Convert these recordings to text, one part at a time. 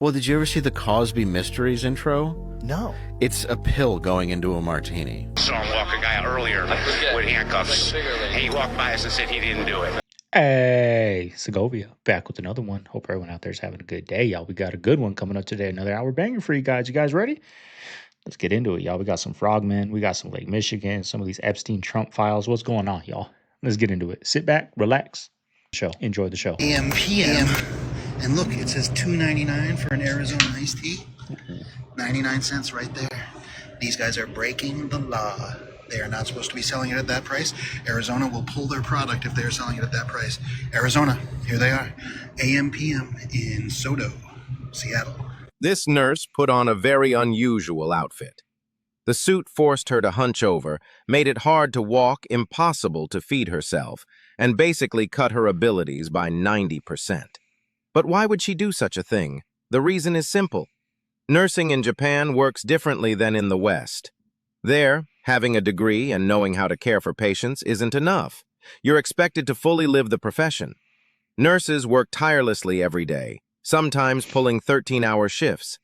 Well, did you ever see the Cosby Mysteries intro? No. It's a pill going into a martini. Saw him walk a guy earlier with handcuffs. And he walked by us and said he didn't do it. Hey, Segovia, back with another one. Hope everyone out there is having a good day, y'all. We got a good one coming up today. Another hour banger for you guys. You guys ready? Let's get into it, y'all. We got some Frogmen. We got some Lake Michigan. Some of these Epstein Trump files. What's going on, y'all? Let's get into it. Sit back, relax. Enjoy the show. AM, PM. And look, it says $2.99 for an Arizona iced tea. 99 cents right there. These guys are breaking the law. They are not supposed to be selling it at that price. Arizona will pull their product if they're selling it at that price. Arizona, here they are. AM, PM in Sodo, Seattle. This nurse put on a very unusual outfit. The suit forced her to hunch over, made it hard to walk, impossible to feed herself, and basically cut her abilities by 90%. But why would she do such a thing? The reason is simple. Nursing in Japan works differently than in the West. There, having a degree and knowing how to care for patients isn't enough. You're expected to fully live the profession. Nurses work tirelessly every day, sometimes pulling 13-hour shifts.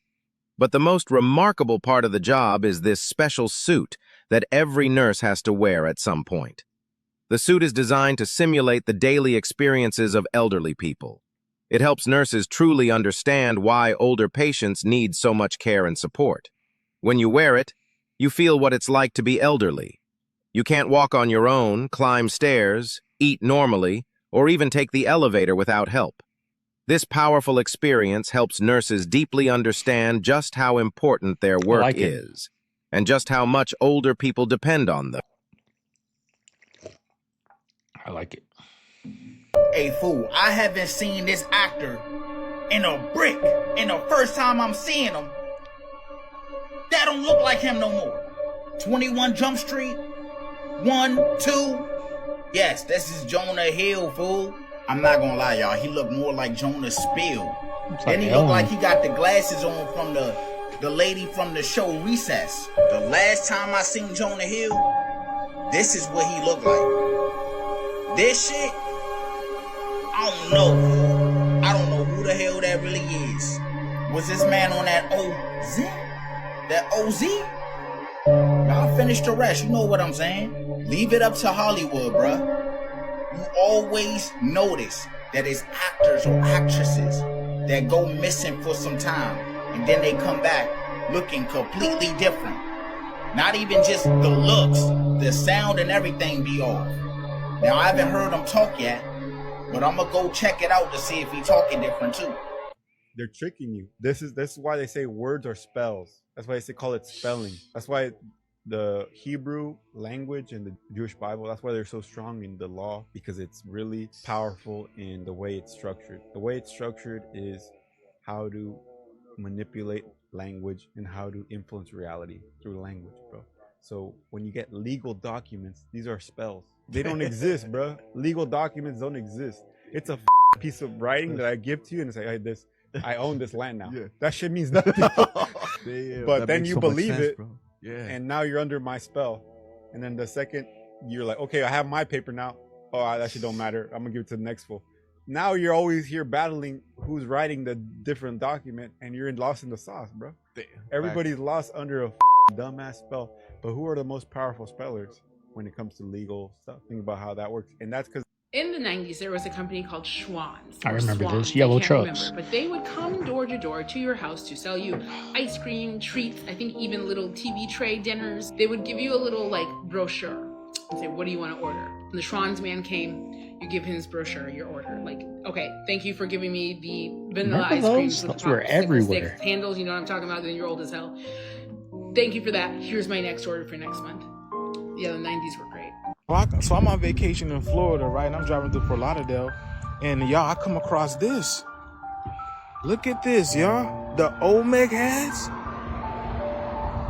But the most remarkable part of the job is this special suit that every nurse has to wear at some point. The suit is designed to simulate the daily experiences of elderly people. It helps nurses truly understand why older patients need so much care and support. When you wear it, you feel what it's like to be elderly. You can't walk on your own, climb stairs, eat normally, or even take the elevator without help. This powerful experience helps nurses deeply understand just how important their work is, and just how much older people depend on them. I like it. Hey, fool, I haven't seen this actor in a brick. And the first time I'm seeing him, that don't look like him no more. 21 Jump Street, 1, 2. Yes, this is Jonah Hill, fool. I'm not gonna lie, y'all. He looked more like Jonah Spill. Then he looked like he got the glasses on from the lady from the show Recess. The last time I seen Jonah Hill, this is what he looked like. This shit, I don't know. I don't know who the hell that really is. Was this man on that OZ? That OZ? Y'all finish the rest. You know what I'm saying? Leave it up to Hollywood, bruh. You always notice that it's actors or actresses that go missing for some time, and then they come back looking completely different. Not even just the looks, the sound and everything be off. Now, I haven't heard him talk yet, but I'm gonna go check it out to see if he talking different too. They're tricking you. This is why they say words are spells. That's why they call it spelling. That's why the Hebrew language and the Jewish Bible, that's why they're so strong in the law, because it's really powerful in the way it's structured. The way it's structured is how to manipulate language and how to influence reality through language, bro. So when you get legal documents, these are spells. They don't exist, bro. Legal documents don't exist. It's a piece of writing that I give to you and it's like, hey, I own this land now. Yeah. That shit means nothing. But then you so believe sense, it, bro. Yeah. And now you're under my spell. And then the second you're like, okay, I have my paper now. Oh, that shit don't matter. I'm gonna give it to the next fool. Now you're always here battling who's writing the different document, and you're lost in the sauce, bro. Damn. Everybody's lost under a dumbass spell. But who are the most powerful spellers when it comes to legal stuff? Think about how that works. And that's because in the 90s, there was a company called Schwan. I remember this. Yellow trucks. But they would come door to door to your house to sell you ice cream, treats, I think even little TV tray dinners. They would give you a little like brochure and say, what do you want to order? And the Schwan's man came, you give him his brochure, your order. Like, okay, thank you for giving me the vanilla ice cream. Those were everywhere. Sticks, handles, you know what I'm talking about? Then you're old as hell. Thank you for that. Here's my next order for next month. Yeah, the 90s were great. So I'm on vacation in Florida, right? And I'm driving through Fort Lauderdale, and y'all, I come across this. Look at this, y'all. The Olmec hats.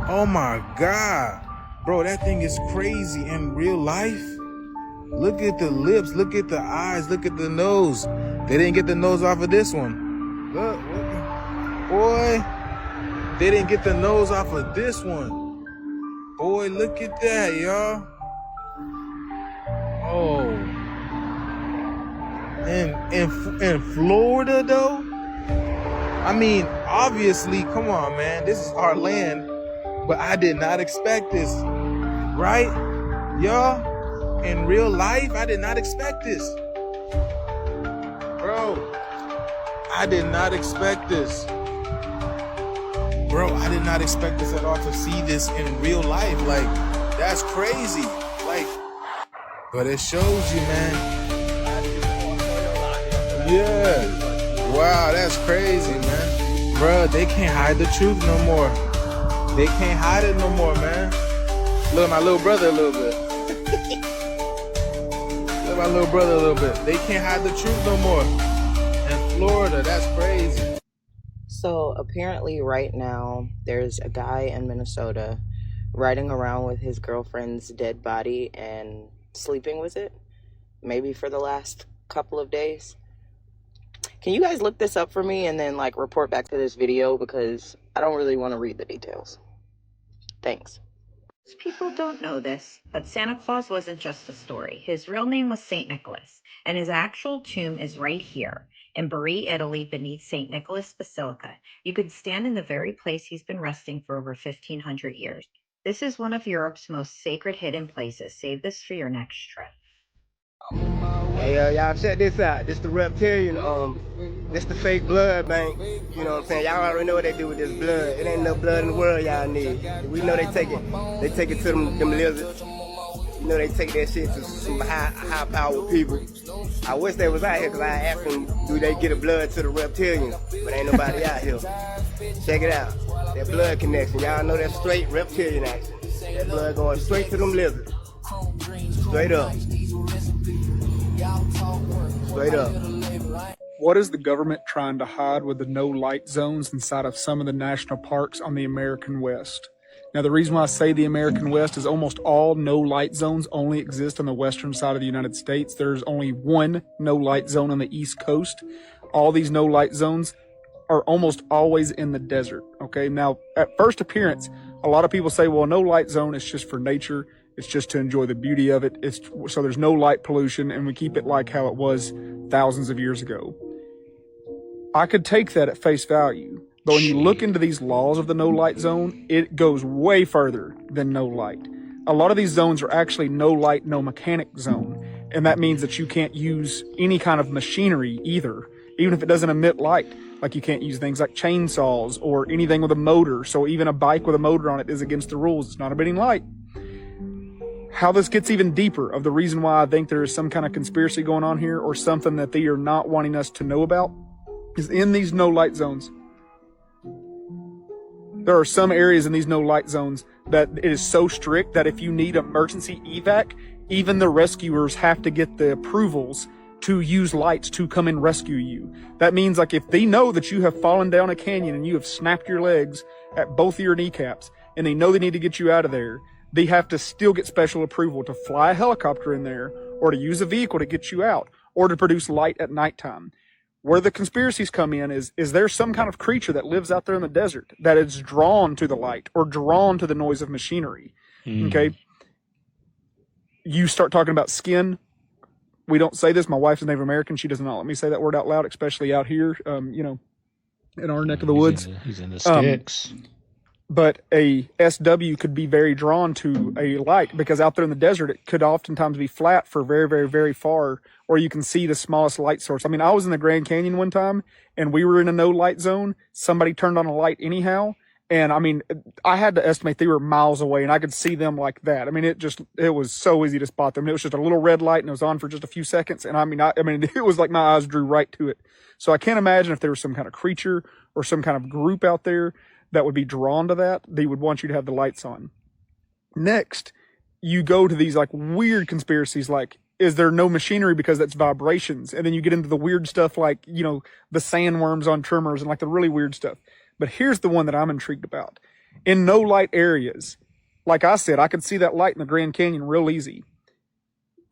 Oh my God, bro, that thing is crazy in real life. Look at the lips, look at the eyes, look at the nose. They didn't get the nose off of this one. Look, boy, they didn't get the nose off of this one. Boy, look at that, y'all. Oh, in Florida though, I mean, obviously, come on, man, this is our land, but I did not expect this, right? Y'all, in real life, I did not expect this. Bro, I did not expect this. Bro, I did not expect this at all, to see this in real life. Like, that's crazy. Like, but it shows you, man. Yeah. Wow, that's crazy, man. Bro, they can't hide the truth no more. They can't hide it no more, man. Look at my little brother a little bit. Look at my little brother a little bit. They can't hide the truth no more. In Florida, that's crazy. So apparently right now there's a guy in Minnesota riding around with his girlfriend's dead body and sleeping with it, maybe for the last couple of days. Can you guys look this up for me and then like report back to this video, because I don't really want to read the details. Thanks. People don't know this, but Santa Claus wasn't just a story. His real name was St. Nicholas, and his actual tomb is right here in Bari, Italy, beneath St. Nicholas Basilica. You can stand in the very place he's been resting for over 1,500 years. This is one of Europe's most sacred hidden places. Save this for your next trip. Hey, y'all check this out. This the Reptilian, this the fake blood bank. You know what I'm saying? Y'all already know what they do with this blood. It ain't no blood in the world y'all need. We know they take it to them lizards. You know they take that shit to some high powered people. I wish they was out here, because I asked them, do they get a blood to the Reptilians? But ain't nobody out here. Check it out. That blood connection. Y'all know that straight Reptilian action. That blood going straight to them lizards. Straight up. Straight up. What is the government trying to hide with the no-light zones inside of some of the national parks on the American West? Now, the reason why I say the American West is almost all no-light zones only exist on the western side of the United States. There's only one no-light zone on the East Coast. All these no-light zones are almost always in the desert, okay? Now, at first appearance, a lot of people say, well, a no-light zone is just for nature. It's just to enjoy the beauty of it. So there's no light pollution, and we keep it like how it was thousands of years ago. I could take that at face value, but when you look into these laws of the no light zone, it goes way further than no light. A lot of these zones are actually no light, no mechanic zone, and that means that you can't use any kind of machinery either, even if it doesn't emit light. Like you can't use things like chainsaws or anything with a motor. So even a bike with a motor on it is against the rules. It's not emitting light. How this gets even deeper of the reason why I think there is some kind of conspiracy going on here, or something that they are not wanting us to know about, is in these no light zones. There are some areas in these no light zones that it is so strict that if you need emergency evac, even the rescuers have to get the approvals to use lights to come and rescue you. That means like if they know that you have fallen down a canyon and you have snapped your legs at both of your kneecaps, and they know they need to get you out of there, they have to still get special approval to fly a helicopter in there, or to use a vehicle to get you out, or to produce light at nighttime. Where the conspiracies come in is there some kind of creature that lives out there in the desert that is drawn to the light or drawn to the noise of machinery. Okay? You start talking about skin. We don't say this. My wife's Native American. She does not let me say that word out loud, especially out here, in our neck of the woods. He's in the sticks. But a SW could be very drawn to a light, because out there in the desert, it could oftentimes be flat for very, very, very far, or you can see the smallest light source. I mean, I was in the Grand Canyon one time, and we were in a no light zone. Somebody turned on a light anyhow, and I mean, I had to estimate they were miles away, and I could see them like that. I mean, it was so easy to spot them. It was just a little red light, and it was on for just a few seconds, and I mean, it was like my eyes drew right to it. So I can't imagine if there was some kind of creature or some kind of group out there that would be drawn to that, they would want you to have the lights on. Next, you go to these like weird conspiracies, like, is there no machinery because that's vibrations? And then you get into the weird stuff like, the sandworms on tremors and like the really weird stuff. But here's the one that I'm intrigued about. In no light areas, like I said, I could see that light in the Grand Canyon real easy.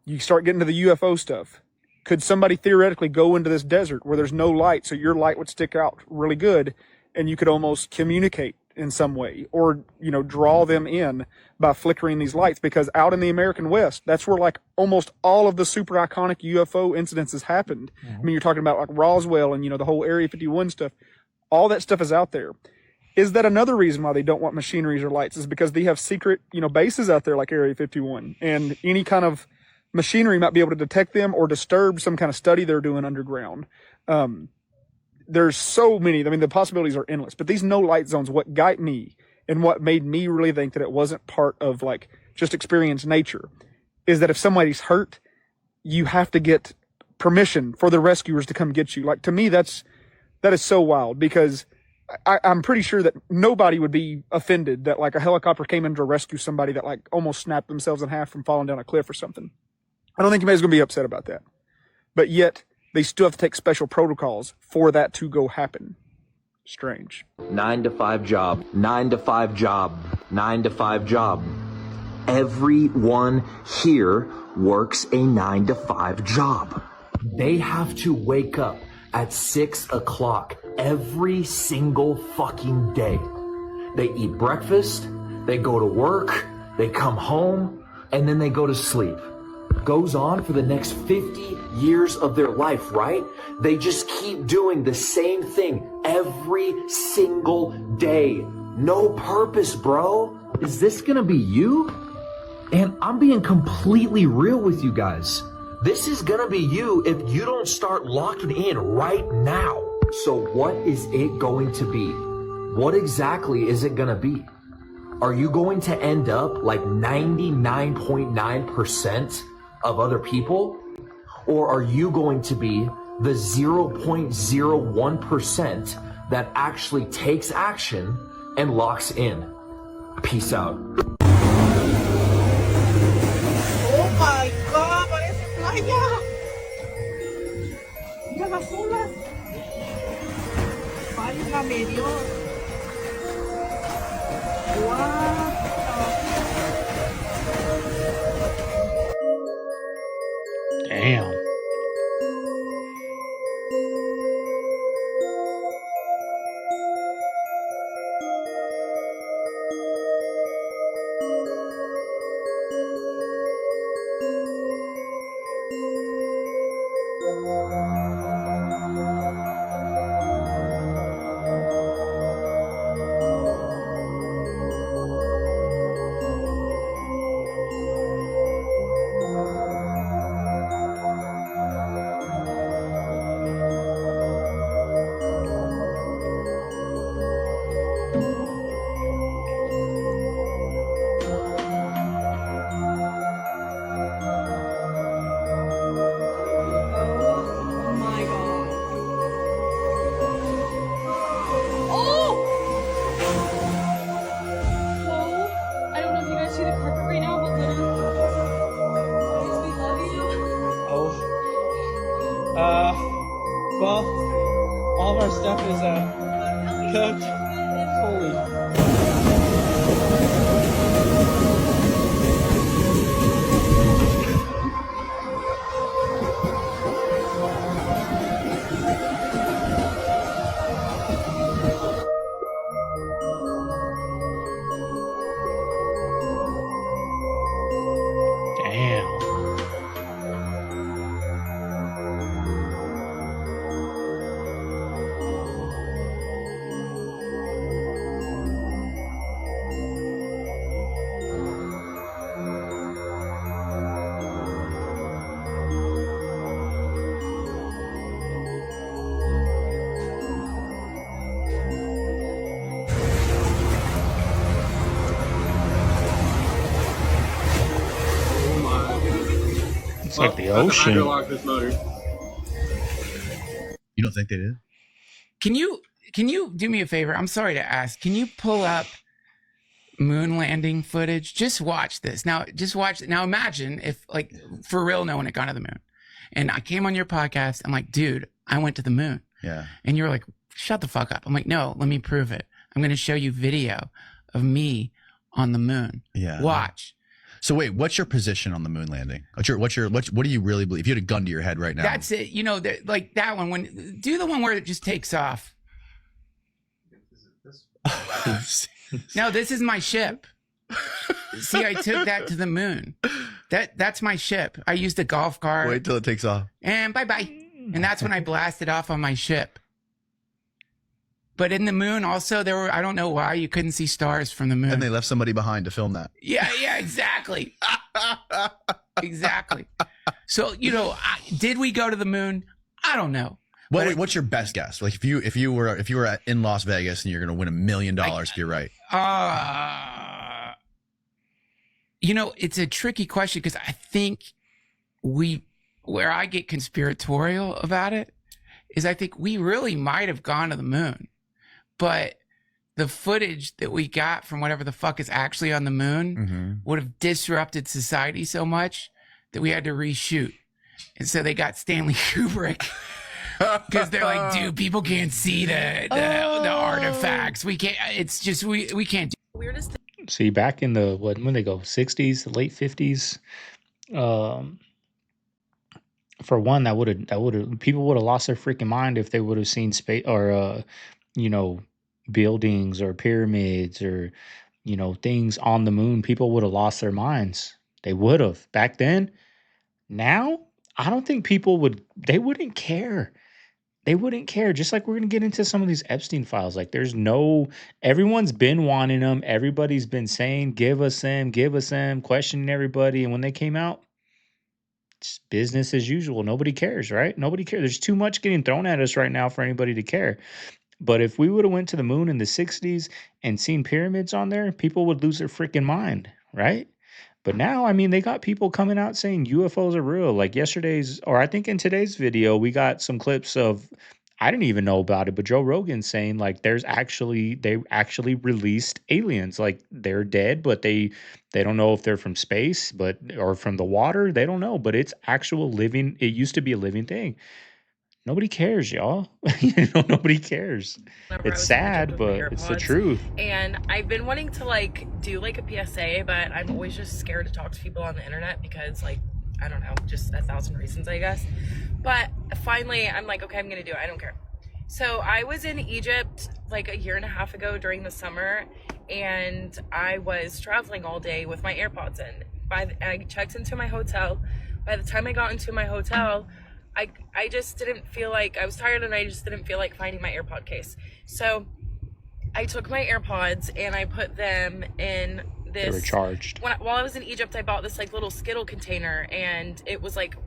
You start getting to the UFO stuff. Could somebody theoretically go into this desert where there's no light, so your light would stick out really good, and you could almost communicate in some way, or, draw them in by flickering these lights? Because out in the American West, that's where like almost all of the super iconic UFO incidences happened. I mean, you're talking about like Roswell and, the whole Area 51 stuff. All that stuff is out there. Is that another reason why they don't want machineries or lights? Is because they have secret, bases out there like Area 51, and any kind of machinery might be able to detect them or disturb some kind of study they're doing underground. There's so many. I mean, the possibilities are endless. But these no light zones, what got me and what made me really think that it wasn't part of like just experience nature, is that if somebody's hurt, you have to get permission for the rescuers to come get you. Like, to me, that is so wild, because I'm pretty sure that nobody would be offended that like a helicopter came in to rescue somebody that like almost snapped themselves in half from falling down a cliff or something. I don't think anybody's going to be upset about that. But yet they still have to take special protocols for that to go happen. Strange. 9 to 5 job, 9 to 5 job, 9 to 5 job. Everyone here works a 9 to 5 job. They have to wake up at 6 o'clock every single fucking day. They eat breakfast, they go to work, they come home, and then they go to sleep. Goes on for the next 50 years of their life, right? They just keep doing the same thing every single day. No purpose, bro. Is this gonna be you? And I'm being completely real with you guys. This is gonna be you if you don't start locking in right now. So what is it going to be? What exactly is it gonna be? Are you going to end up like 99.9% of other people? Or are you going to be the 0.01% that actually takes action and locks in? Peace out. Oh my God, parece playa. Mira las olas. Válgame Dios. Wow. Damn. Well, all of our stuff is cooked. Holy. It's like the ocean. This motor. You don't think they did? Can you do me a favor? I'm sorry to ask. Can you pull up moon landing footage? Just watch this. Now, Now imagine if, like, for real, no one had gone to the moon. And I came on your podcast. I'm like, dude, I went to the moon. Yeah. And you're like, shut the fuck up. I'm like, no, let me prove it. I'm going to show you video of me on the moon. Yeah. Watch. So wait, what's your position on the moon landing? What do you really believe? If you had a gun to your head right now. That's it. You know, like that one. Do the one where it just takes off. No, this is my ship. See, I took that to the moon. That's my ship. I used a golf cart. Wait till it takes off. And bye-bye. And that's when I blasted off on my ship. But in the moon also, there were, I don't know why you couldn't see stars from the moon. And they left somebody behind to film that. Yeah, exactly. Exactly. So, you know, did we go to the moon? I don't know. What's your best guess? Like if you were in Las Vegas and you're going to win $1 million if you're right. You know, it's a tricky question because I think where I get conspiratorial about it is I think we really might have gone to the moon, but the footage that we got from whatever the fuck is actually on the moon would have disrupted society so much that we had to reshoot. And so they got Stanley Kubrick because they're like, dude, people can't see the artifacts. We can't, it's just, we can't do. Weirdest thing. See, back in the, when they go 60s, the late 50s, for one, that would have people would have lost their freaking mind if they would have seen space or you know, buildings or pyramids or, you know, things on the moon. People would have lost their minds. They would have back then. Now, I don't think people they wouldn't care. They wouldn't care. Just like we're going to get into some of these Epstein files. Like everyone's been wanting them. Everybody's been saying, give us them, questioning everybody. And when they came out, it's business as usual. Nobody cares, right? Nobody cares. There's too much getting thrown at us right now for anybody to care. But if we would have went to the moon in the 60s and seen pyramids on there, people would lose their freaking mind, right? But now, I mean, they got people coming out saying UFOs are real. Like I think in today's video, we got some clips of, I didn't even know about it, but Joe Rogan saying like they actually released aliens. Like they're dead, but they don't know if they're from space, or from the water. They don't know, but it's actual living. It used to be a living thing. Nobody cares, y'all. Nobody cares. It's sad, but it's the truth. And I've been wanting to like do like a PSA, but I'm always just scared to talk to people on the internet because like, I don't know, just 1,000 reasons, I guess. But finally, I'm like, okay, I'm gonna do it. I don't care. So I was in Egypt like 1.5 years ago during the summer, and I was traveling all day with my AirPods in. I checked into my hotel. By the time I got into my hotel, I just didn't feel like, I was tired and I just didn't feel like finding my AirPod case. So I took my AirPods and I put them in this. They were charged. While I was in Egypt, I bought this like little Skittle container, and it was like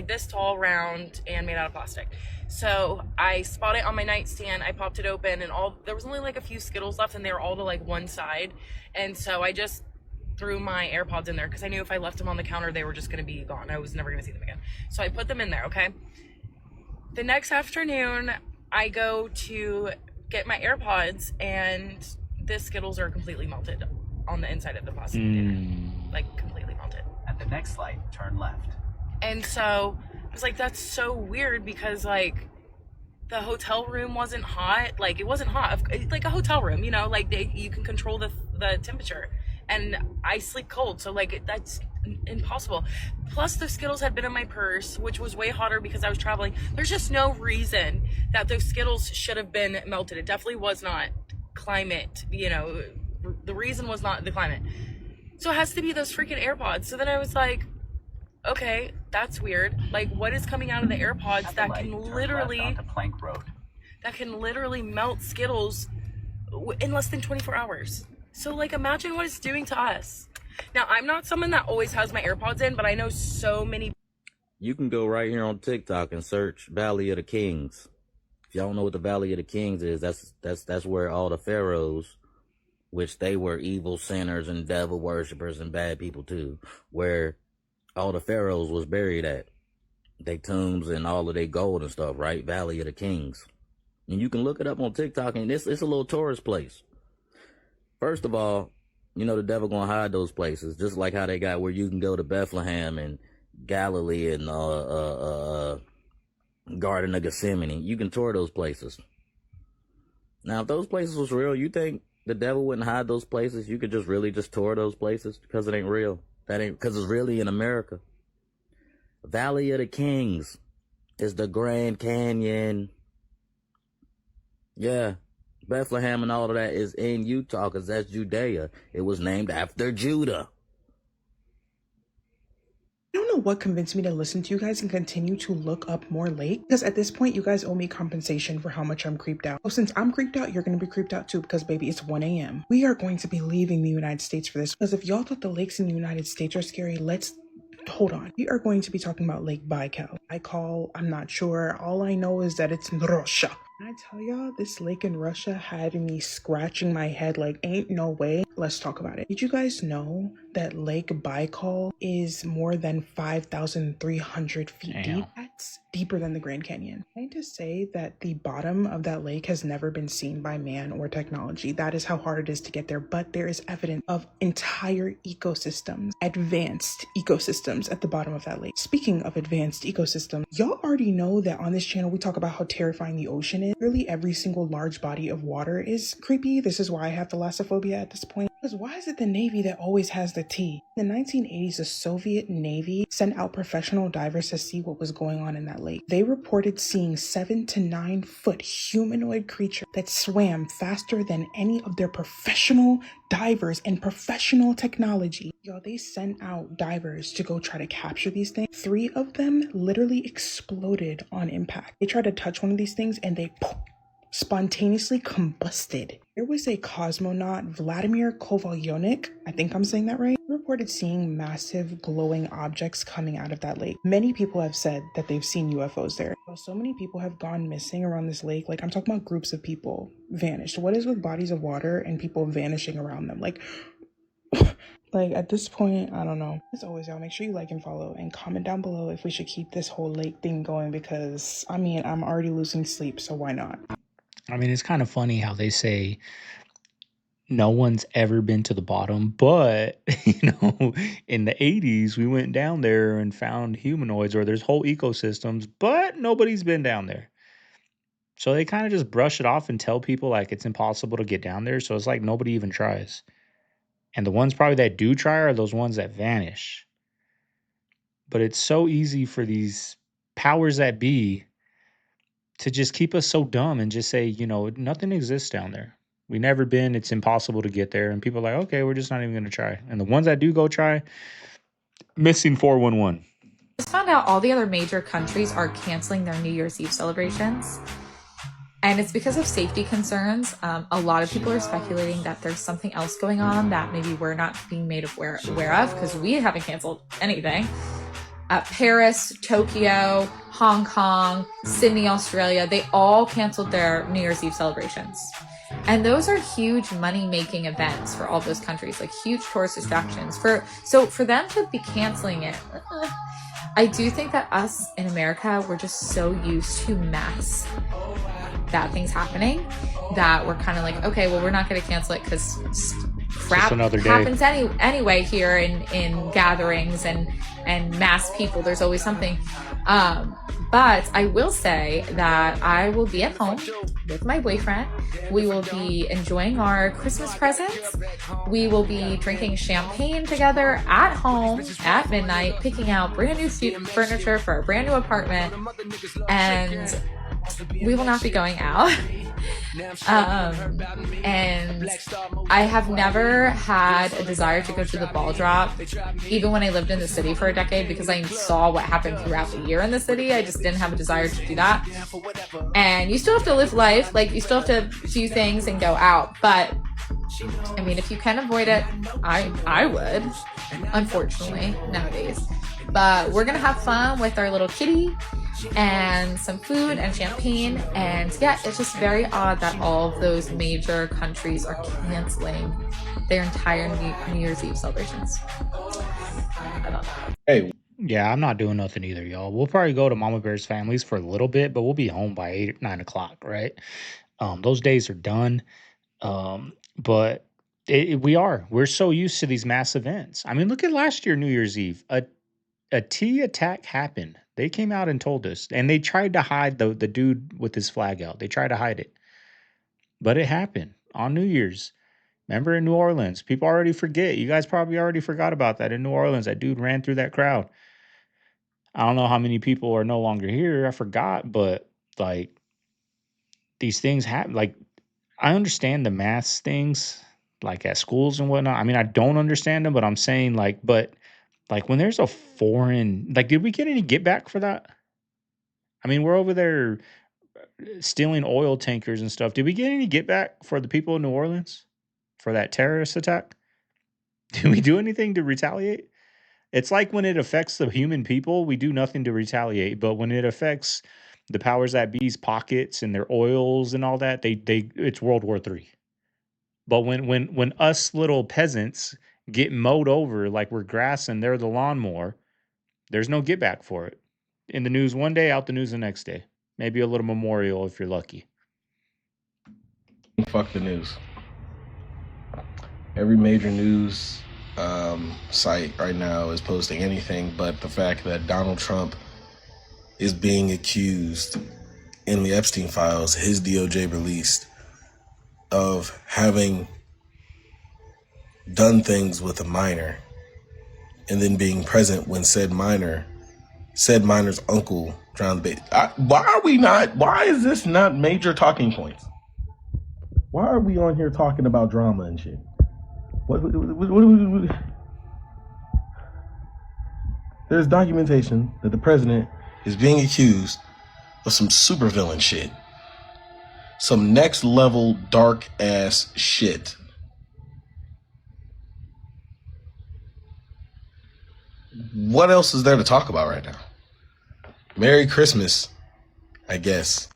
this tall, round, and made out of plastic. So I spot it on my nightstand. I popped it open, and there was only like a few Skittles left, and they were all to like one side. And so I just threw my AirPods in there because I knew if I left them on the counter, they were just going to be gone. I was never going to see them again. So I put them in there, okay? The next afternoon, I go to get my AirPods, and the Skittles are completely melted on the inside of the plastic container. Like, completely melted. At the next light, turn left. And so I was like, that's so weird because, like, the hotel room wasn't hot. Like, it wasn't hot. Like a hotel room, you know? Like, you can control the temperature. And I sleep cold, so like that's impossible. Plus the Skittles had been in my purse, which was way hotter because I was traveling. There's just no reason that those Skittles should have been melted. It definitely was not climate, you know, the reason was not the climate. So it has to be those freaking AirPods. So then I was like, okay, that's weird. Like, what is coming out of the AirPods that can literally Plank Road. That can literally melt Skittles in less than 24 hours? So, like, imagine what it's doing to us. Now, I'm not someone that always has my AirPods in, but I know so many. You can go right here on TikTok and search Valley of the Kings. If y'all don't know what the Valley of the Kings is, that's where all the pharaohs, which they were evil sinners and devil worshippers and bad people too, where all the pharaohs was buried at. They tombs and all of their gold and stuff, right? Valley of the Kings. And you can look it up on TikTok, and it's a little tourist place. First of all, you know the devil gonna hide those places, just like how they got where you can go to Bethlehem and Galilee and Garden of Gethsemane. You can tour those places. Now, if those places was real, you think the devil wouldn't hide those places? You could just tour those places because it ain't real. That ain't because it's really in America. Valley of the Kings is the Grand Canyon. Yeah. Bethlehem and all of that is in Utah because that's Judea. It was named after Judah. I don't know what convinced me to listen to you guys and continue to look up more lake, because at this point you guys owe me compensation for how much I'm creeped out. So since I'm creeped out, you're going to be creeped out too, because baby, it's 1 a.m. We are going to be leaving the United States for this, because if y'all thought the lakes in the United States are scary, let's hold on. We are going to be talking about Lake Baikal. I'm not sure. All I know is that it's in Russia. Can I tell y'all, this lake in Russia had me scratching my head like, ain't no way. Let's talk about it. Did you guys know that Lake Baikal is more than 5,300 feet deep? That's deeper than the Grand Canyon. I need to say that the bottom of that lake has never been seen by man or technology. That is how hard it is to get there, but there is evidence of entire ecosystems, advanced ecosystems at the bottom of that lake. Speaking of advanced ecosystems, y'all already know that on this channel we talk about how terrifying the ocean is. Really, every single large body of water is creepy. This is why I have thalassophobia at this point. Because why is it the Navy that always has the T? In the 1980s, the Soviet Navy sent out professional divers to see what was going on in that lake. They reported seeing 7 to 9 foot humanoid creature that swam faster than any of their professional divers and professional technology. Yo, they sent out divers to go try to capture these things. 3 of them literally exploded on impact. They tried to touch one of these things and they spontaneously combusted. There was a cosmonaut, Vladimir Kovalyonik, I think I'm saying that right, reported seeing massive glowing objects coming out of that lake. Many people have said that they've seen UFOs there. So many people have gone missing around this lake. Like, I'm talking about groups of people vanished. What is with bodies of water and people vanishing around them? Like at this point, I don't know. As always, y'all, make sure you like and follow and comment down below if we should keep this whole lake thing going, because I mean, I'm already losing sleep, so why not? I mean, it's kind of funny how they say no one's ever been to the bottom, but in the 80s we went down there and found humanoids, or there's whole ecosystems, but nobody's been down there. So they kind of just brush it off and tell people like it's impossible to get down there. So it's like nobody even tries. And the ones probably that do try are those ones that vanish. But it's so easy for these powers that be to just keep us so dumb and just say, nothing exists down there. We never been, it's impossible to get there. And people are like, okay, we're just not even going to try. And the ones that do go try, missing 411. Just found out all the other major countries are canceling their New Year's Eve celebrations. And it's because of safety concerns. A lot of people are speculating that there's something else going on that maybe we're not being made aware of, because we haven't canceled anything. Paris, Tokyo, Hong Kong, Sydney, Australia, they all canceled their New Year's Eve celebrations. And those are huge money-making events for all those countries, like huge tourist attractions. So for them to be canceling it, I do think that us in America, we're just so used to mass bad things happening that we're kind of like, okay, well, we're not going to cancel it because crap happens anyway here in gatherings and mass people. There's always something. But I will say that I will be at home with my boyfriend. We will be enjoying our Christmas presents. We will be drinking champagne together at home at midnight, picking out brand new furniture for our brand new apartment, and we will not be going out. And I have never had a desire to go to the ball drop, even when I lived in the city for a decade, because I saw what happened throughout the year in the city. I just didn't have a desire to do that. And you still have to live life, like you still have to do things and go out. But I mean, if you can avoid it, I would, unfortunately, nowadays. But we're gonna have fun with our little kitty and some food and champagne. And yeah, it's just very odd that all of those major countries are canceling their entire New Year's Eve celebrations. I don't know. Hey. Yeah, I'm not doing nothing either, y'all. We'll probably go to Mama Bear's families for a little bit, but we'll be home by 8, 9 o'clock, right? Those days are done. But we're so used to these mass events. I mean, look at last year, New Year's Eve. A T attack happened. They came out and told us, and they tried to hide the dude with his flag out. They tried to hide it, but it happened on New Year's. Remember in New Orleans? People already forget. You guys probably already forgot about that in New Orleans. That dude ran through that crowd. I don't know how many people are no longer here. I forgot, but like these things happen. Like I understand the mass things, like at schools and whatnot. I mean, I don't understand them, but I'm saying but Like when there's a foreign, like, did we get any get back for that? I mean, we're over there stealing oil tankers and stuff. Did we get any get back for the people in New Orleans for that terrorist attack? Did we do anything to retaliate? It's like when it affects the human people, we do nothing to retaliate. But when it affects the powers that be's pockets and their oils and all that, they it's World War III. But when us little peasants get mowed over like we're grass and they're the lawnmower, there's no get back for it. In the news one day, out the news the next day. Maybe a little memorial if you're lucky. Fuck the news. Every major news site right now is posting anything but the fact that Donald Trump is being accused in the Epstein files, his DOJ released, of having done things with a minor and then being present when said minor's uncle drowned the baby. Why is this not major talking points? Why are we on here talking about drama and shit? What There's documentation that the president is being accused of some supervillain shit. Some next level dark ass shit. What else is there to talk about right now? Merry Christmas, I guess.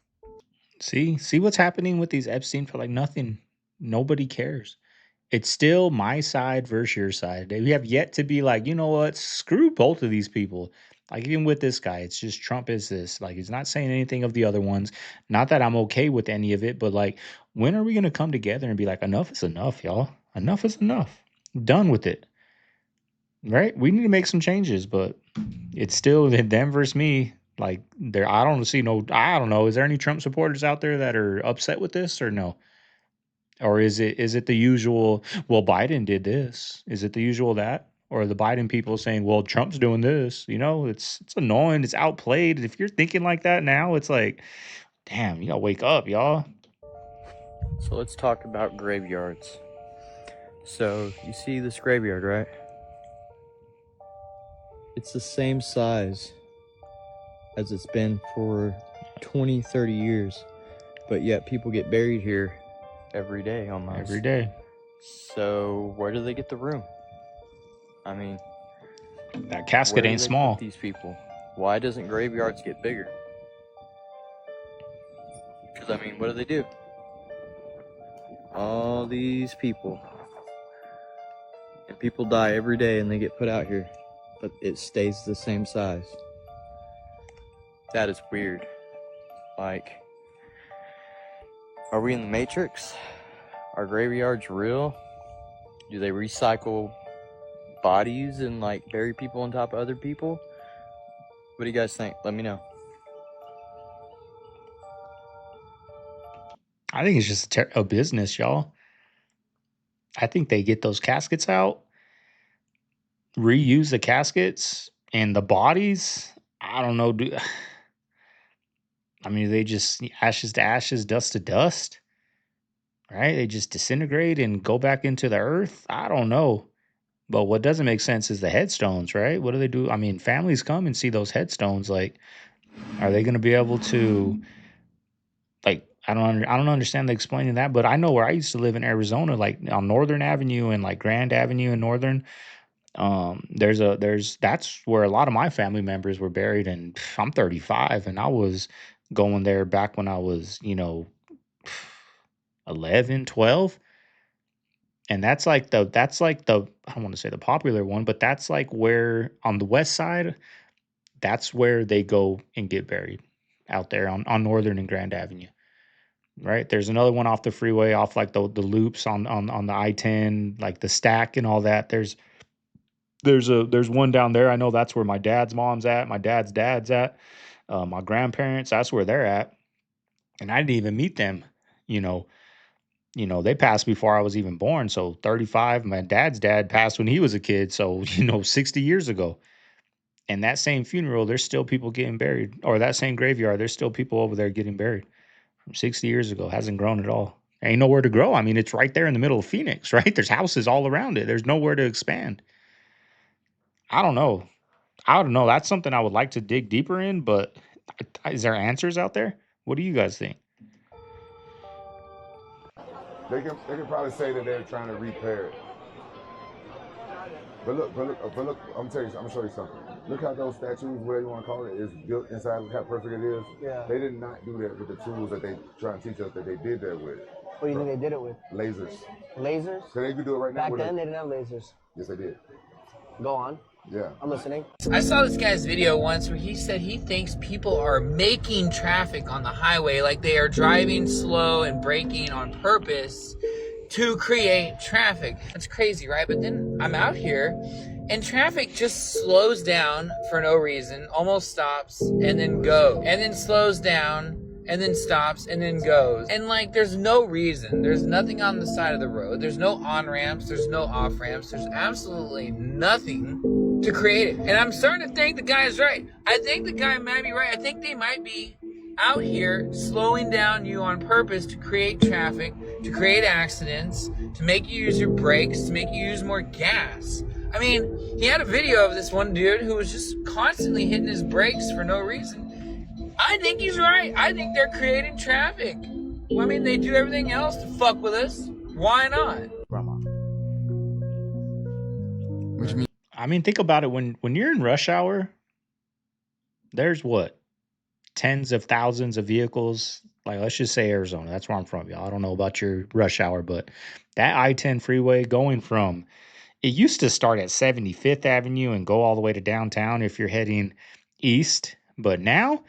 See what's happening with these Epstein for like nothing. Nobody cares. It's still my side versus your side. We have yet to be like, you know what? Screw both of these people. Like even with this guy, it's just Trump is this. Like he's not saying anything of the other ones. Not that I'm okay with any of it, but like, when are we gonna come together and be like, enough is enough, y'all? Enough is enough. Done with it. Right? We need to make some changes, but it's still them versus me. Like there, I don't know. Is there any Trump supporters out there that are upset with this or no? Or is it the usual, well, Biden did this? Is it the usual that? Or are the Biden people saying, well, Trump's doing this? You know, it's annoying. It's outplayed. If you're thinking like that now, it's like, damn, you gotta wake up, y'all. So let's talk about graveyards. So you see this graveyard, right? It's the same size as it's been for 20, 30 years. But yet people get buried here every day almost. Every day. So where do they get the room? I mean, that casket ain't small. These people. Why doesn't graveyards get bigger? Because I mean, what do? All these people, and people die every day, and they get put out here, but it stays the same size. That is weird. Like, are we in the Matrix? Are graveyards real? Do they recycle bodies and like bury people on top of other people? What do you guys think? Let me know. I think it's just a business, y'all. I think they get those caskets out, reuse the caskets and the bodies. I don't know. I mean, they just ashes to ashes, dust to dust, right? They just disintegrate and go back into the earth. I don't know. But what doesn't make sense is the headstones, right? What do they do? I mean, families come and see those headstones. Like, are they going to be able to, like, I don't understand the explaining that, but I know where I used to live in Arizona, like on Northern Avenue and like Grand Avenue in Northern. That's where a lot of my family members were buried, and I'm 35, and I was going there back when I was, 11, 12. And that's like the I don't want to say the popular one, but that's like where on the west side, that's where they go and get buried, out there on Northern and Grand Avenue. Right? There's another one off the freeway, off like the loops on the I-10, like the stack and all that. There's one down there. I know that's where my dad's mom's at, my dad's at, my grandparents, that's where they're at. And I didn't even meet them, they passed before I was even born. So 35, my dad's dad passed when he was a kid. So, 60 years ago. And that same funeral, there's still people getting buried, or that same graveyard, there's still people over there getting buried from 60 years ago. Hasn't grown at all. There ain't nowhere to grow. I mean, it's right there in the middle of Phoenix, right? There's houses all around it. There's nowhere to expand. I don't know. I don't know. That's something I would like to dig deeper in, but is there answers out there? What do you guys think? They can probably say that they're trying to repair it. But look, I'm gonna show you something. Look how those statues, whatever you want to call it, is built inside. Look how perfect it is. Yeah. They did not do that with the tools that they try and teach us that they did that with. What do you think they did it with? Lasers. Lasers? So they could do it right now. Back then, they didn't have lasers. Yes, they did. Go on. Yeah. I'm listening. I saw this guy's video once where he said he thinks people are making traffic on the highway, like they are driving slow and braking on purpose to create traffic. That's crazy, right? But then I'm out here and traffic just slows down for no reason, almost stops, and then goes, and then slows down, and then stops, and then goes. And like, there's no reason. There's nothing on the side of the road. There's no on-ramps. There's no off-ramps. There's absolutely nothing to create it. And I'm starting to think the guy is right. I think the guy might be right. I think they might be out here slowing down you on purpose to create traffic, to create accidents, to make you use your brakes, to make you use more gas. I mean, he had a video of this one dude who was just constantly hitting his brakes for no reason. I think he's right. I think they're creating traffic. Well, I mean, they do everything else to fuck with us. Why not? What you mean? I mean, think about it. When you're in rush hour, there's what? Tens of thousands of vehicles. Like, let's just say Arizona. That's where I'm from, y'all. I don't know about your rush hour, but that I-10 freeway going from, it used to start at 75th Avenue and go all the way to downtown if you're heading east. But now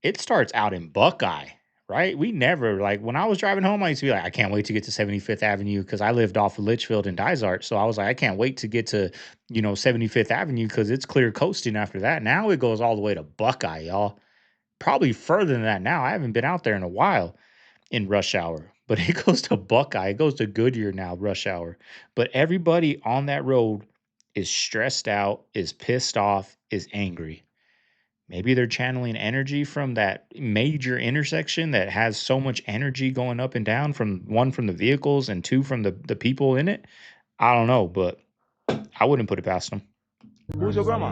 it starts out in Buckeye, right? We never, like, when I was driving home, I used to be like, I can't wait to get to 75th Avenue because I lived off of Litchfield and Dysart. So I was like, I can't wait to get to, 75th Avenue because it's clear coasting after that. Now it goes all the way to Buckeye, y'all. Probably further than that now. I haven't been out there in a while in rush hour, but it goes to Buckeye. It goes to Goodyear now, rush hour. But everybody on that road is stressed out, is pissed off, is angry. Maybe they're channeling energy from that major intersection that has so much energy going up and down, from the vehicles and two from the people in it. I don't know, but I wouldn't put it past them. Who's your grandma?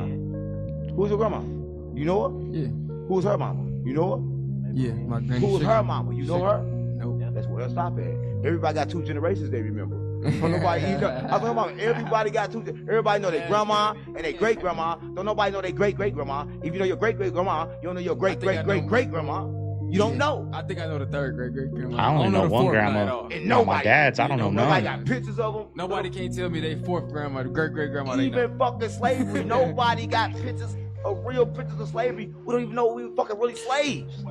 Who's your grandma? You know her? Yeah. Who's her mama? You know her? Yeah, my granny. Who's her mama? You know her? Nope. That's where they'll stop at. Everybody got two generations they remember. Nobody, I'm talking about everybody got two. Everybody know their grandma and their great grandma. Don't nobody know their great great grandma. If you know your great great grandma, you don't know your great great great great grandma. You don't know. I think I know the third great great grandma. I only know one grandma. And no, my dad's. I don't know none. Nobody got pictures of them. Nobody can't tell me they fourth grandma, the great great grandma. Even fucking slavery. Nobody got pictures of real pictures of slavery. We don't even know we were fucking really slaves.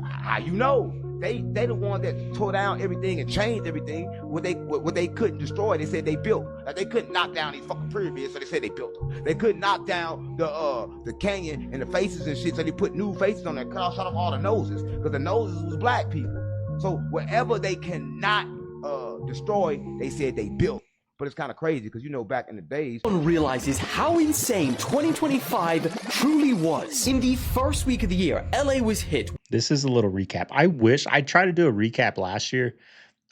How you know? They the one that tore down everything and changed everything. What they couldn't destroy, they said they built. Like, they couldn't knock down these fucking pyramids, so they said they built them. They couldn't knock down the canyon and the faces and shit, so they put new faces on there, cut off all the noses, because the noses was black people. So whatever they cannot destroy, they said they built. But it's kind of crazy because, back in the days. No one realizes how insane 2025 truly was. In the first week of the year, LA was hit. This is a little recap. I tried to do a recap last year,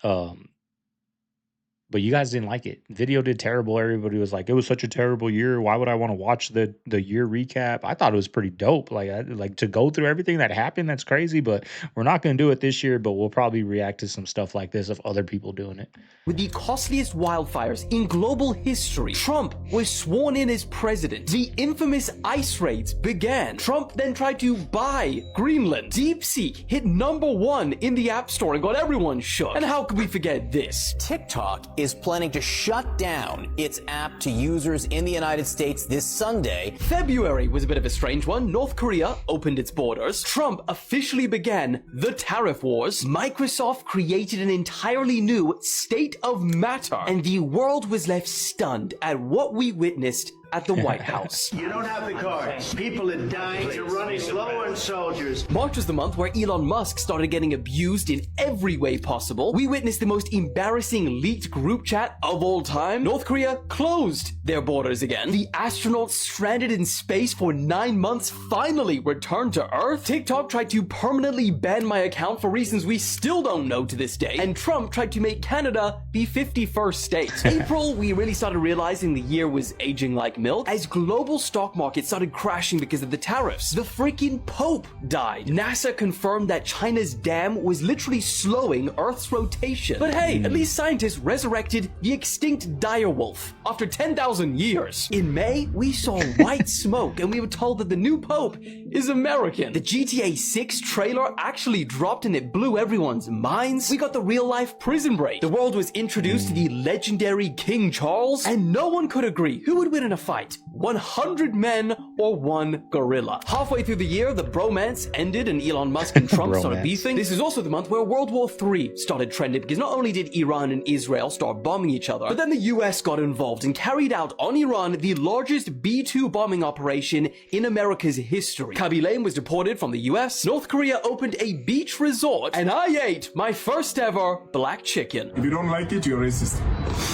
but you guys didn't like it. Video did terrible. Everybody was like, it was such a terrible year. Why would I want to watch the year recap? I thought it was pretty dope. Like to go through everything that happened. That's crazy, but we're not going to do it this year, but we'll probably react to some stuff like this of other people doing it. With the costliest wildfires in global history, Trump was sworn in as president. The infamous ice raids began. Trump then tried to buy Greenland. DeepSeek hit #1 in the App Store and got everyone shook. And how could we forget this? TikTok is planning to shut down its app to users in the United States this Sunday. February was a bit of a strange one. North Korea opened its borders. Trump officially began the tariff wars. Microsoft created an entirely new state of matter. And the world was left stunned at what we witnessed at the White House. You don't have the cards. People are dying. You're running slow on soldiers. March was the month where Elon Musk started getting abused in every way possible. We witnessed the most embarrassing leaked group chat of all time. North Korea closed their borders again. The astronauts stranded in space for 9 months finally returned to Earth. TikTok tried to permanently ban my account for reasons we still don't know to this day. And Trump tried to make Canada the 51st state. April, we really started realizing the year was aging like milk as global stock markets started crashing because of the tariffs. The freaking Pope died. NASA confirmed that China's dam was literally slowing Earth's rotation. But hey, at least scientists resurrected the extinct direwolf after 10,000 years. In May, we saw white smoke and we were told that the new Pope is American. The GTA 6 trailer actually dropped and it blew everyone's minds. We got the real-life prison break. The world was introduced to the legendary King Charles, and no one could agree who would win in a fight, 100 men or one gorilla. Halfway through the year, the bromance ended and Elon Musk and Trump started beefing. This is also the month where World War III started trending, because not only did Iran and Israel start bombing each other, but then the US got involved and carried out on Iran the largest B-2 bombing operation in America's history. Kaby Lame was deported from the US, North Korea opened a beach resort, and I ate my first ever black chicken. If you don't like it, you're racist.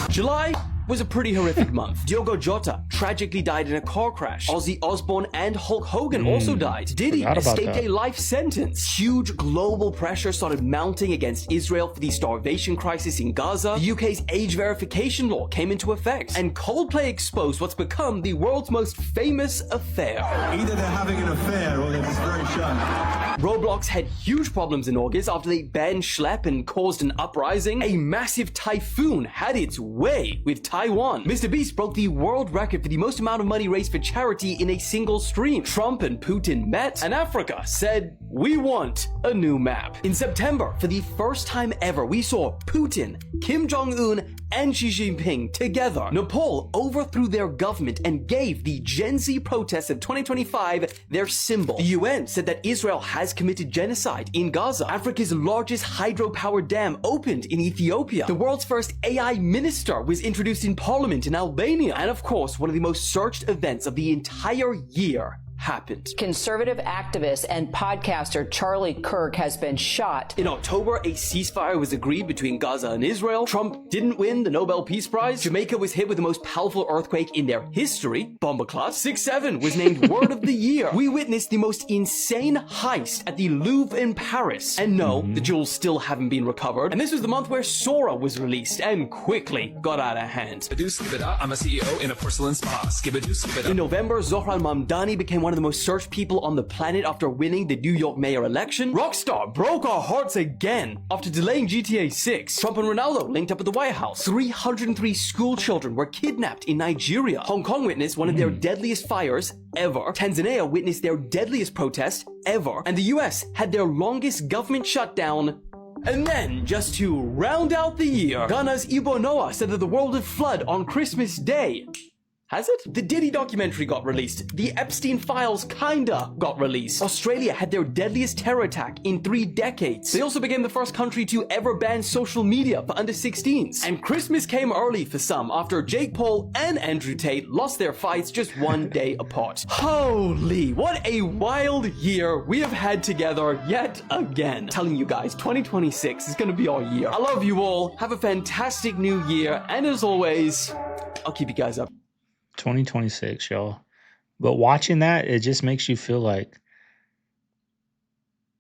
July was a pretty horrific month. Diogo Jota tragically died in a car crash. Ozzy Osbourne and Hulk Hogan also died. Diddy escaped a life sentence. Huge global pressure started mounting against Israel for the starvation crisis in Gaza. The UK's age verification law came into effect. And Coldplay exposed what's become the world's most famous affair. Either they're having an affair or they're just very shy. Roblox had huge problems in August after they banned Schlep and caused an uprising. A massive typhoon had its way with Taiwan. Mr. Beast broke the world record for the most amount of money raised for charity in a single stream. Trump and Putin met, and Africa said, "We want a new map." In September, for the first time ever, we saw Putin, Kim Jong-un, and Xi Jinping together. Nepal overthrew their government and gave the Gen Z protests of 2025 their symbol. The UN said that Israel has committed genocide in Gaza. Africa's largest hydropower dam opened in Ethiopia. The world's first AI minister was introduced in parliament in Albania. And of course, one of the most searched events of the entire year happened. Conservative activist and podcaster Charlie Kirk has been shot. In October, a ceasefire was agreed between Gaza and Israel. Trump didn't win the Nobel Peace Prize. Jamaica was hit with the most powerful earthquake in their history. Bombaclat. 6/7 was named Word of the Year. We witnessed the most insane heist at the Louvre in Paris. And no, the jewels still haven't been recovered. And this was the month where Sora was released and quickly got out of hand. I'm a CEO in a porcelain spa. In November, Zohran Mamdani became one of the most searched people on the planet after winning the New York mayor election. Rockstar broke our hearts again after delaying GTA 6. Trump and Ronaldo linked up at the White House. 303 school children were kidnapped in Nigeria. Hong Kong witnessed one of their deadliest fires ever. Tanzania witnessed their deadliest protest ever. And the US had their longest government shutdown. And then, just to round out the year, Ghana's Ibo Noah said that the world would flood on Christmas Day. Has it? The Diddy documentary got released. The Epstein files kinda got released. Australia had their deadliest terror attack in 3 decades. They also became the first country to ever ban social media for under 16s. And Christmas came early for some after Jake Paul and Andrew Tate lost their fights just 1 day apart. Holy, what a wild year we have had together yet again. Telling you guys, 2026 is gonna be our year. I love you all. Have a fantastic new year. And as always, I'll keep you guys up. 2026, y'all. But watching that, it just makes you feel like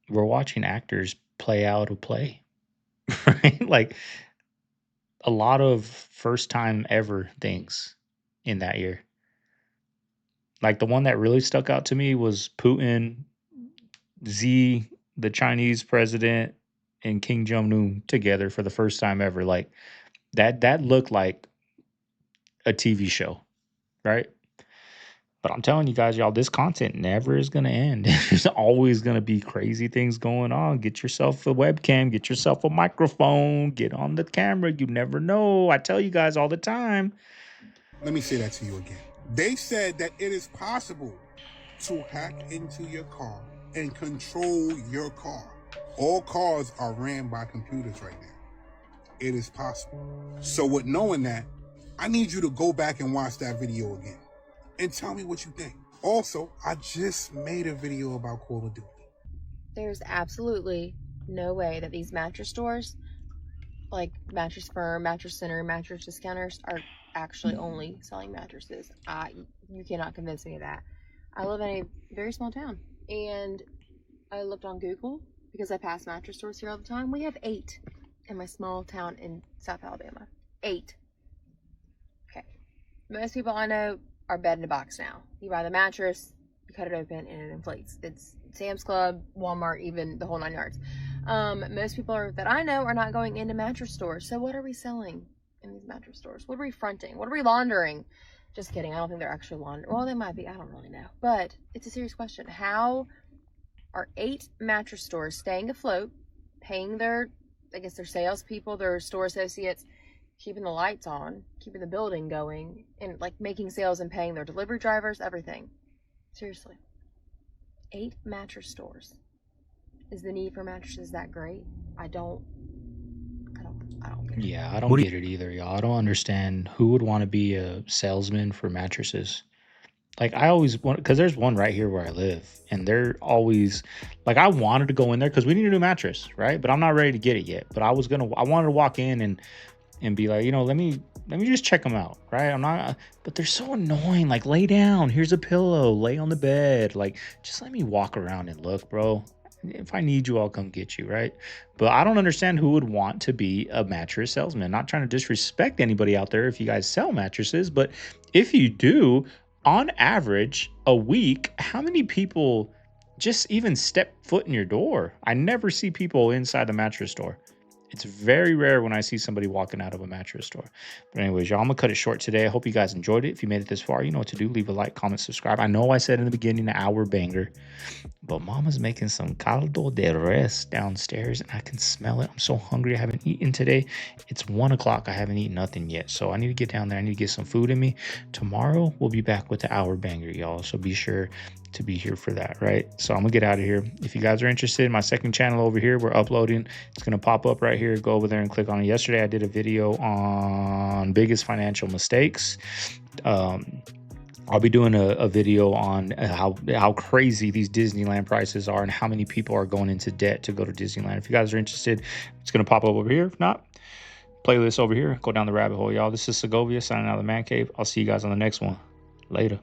we're watching actors play out a play, right? Like a lot of first time ever things in that year. Like the one that really stuck out to me was Putin, Xi, the Chinese president, and King Jong-un together for the first time ever. Like that looked like a TV show. Right? But I'm telling you guys, y'all, this content never is going to end. There's always going to be crazy things going on. Get yourself a webcam, get yourself a microphone, get on the camera. You never know. I tell you guys all the time. Let me say that to you again. They said that it is possible to hack into your car and control your car. All cars are ran by computers right now. It is possible. So with knowing that, I need you to go back and watch that video again and tell me what you think. Also, I just made a video about Call of Duty. There's absolutely no way that these mattress stores, like Mattress Firm, Mattress Center, Mattress Discounters, are actually only selling mattresses. You cannot convince me of that. I live in a very small town, and I looked on Google because I pass mattress stores here all the time. We have 8 in my small town in South Alabama. 8. Most people I know are bed in a box now. You buy the mattress, you cut it open, and it inflates. It's Sam's Club, Walmart, even the whole 9 yards. Most people that I know are not going into mattress stores. So what are we selling in these mattress stores? What are we fronting? What are we laundering? Just kidding. I don't think they're actually laundering. Well, they might be. I don't really know. But it's a serious question. How are 8 mattress stores staying afloat, paying their salespeople, their store associates, keeping the lights on, keeping the building going, and like making sales and paying their delivery drivers, everything? Seriously. 8 mattress stores. Is the need for mattresses that great? I don't get it. Yeah, I don't get it either, y'all. I don't understand who would want to be a salesman for mattresses. Like, I always want, because there's one right here where I live, and they're always like, I wanted to go in there because we need a new mattress, right? But I'm not ready to get it yet. But I wanted to walk in and be like, let me just check them out, right? But they're so annoying. Like, lay down, here's a pillow, lay on the bed. Like, just let me walk around and look, bro. If I need you, I'll come get you, right? But I don't understand who would want to be a mattress salesman. Not trying to disrespect anybody out there if you guys sell mattresses, but if you do, on average, a week, how many people just even step foot in your door? I never see people inside the mattress store. It's very rare when I see somebody walking out of a mattress store. But anyways, y'all, I'm going to cut it short today. I hope you guys enjoyed it. If you made it this far, you know what to do. Leave a like, comment, subscribe. I know I said in the beginning, an hour banger. But Mama's making some caldo de res downstairs, and I can smell it. I'm so hungry. I haven't eaten today. It's 1 o'clock. I haven't eaten nothing yet. So I need to get down there. I need to get some food in me. Tomorrow, we'll be back with the hour banger, y'all. So be sure to be here for that, right? So I'm gonna get out of here. If you guys are interested in my second channel over here, we're uploading. It's gonna pop up right here. Go over there and click on it. Yesterday I did a video on biggest financial mistakes. I'll be doing a video on how crazy these Disneyland prices are and how many people are going into debt to go to Disneyland. If you guys are interested, it's gonna pop up over here. If not, playlist over here. Go down the rabbit hole, y'all. This is Segovia signing out of the Man Cave. I'll see you guys on the next one. Later.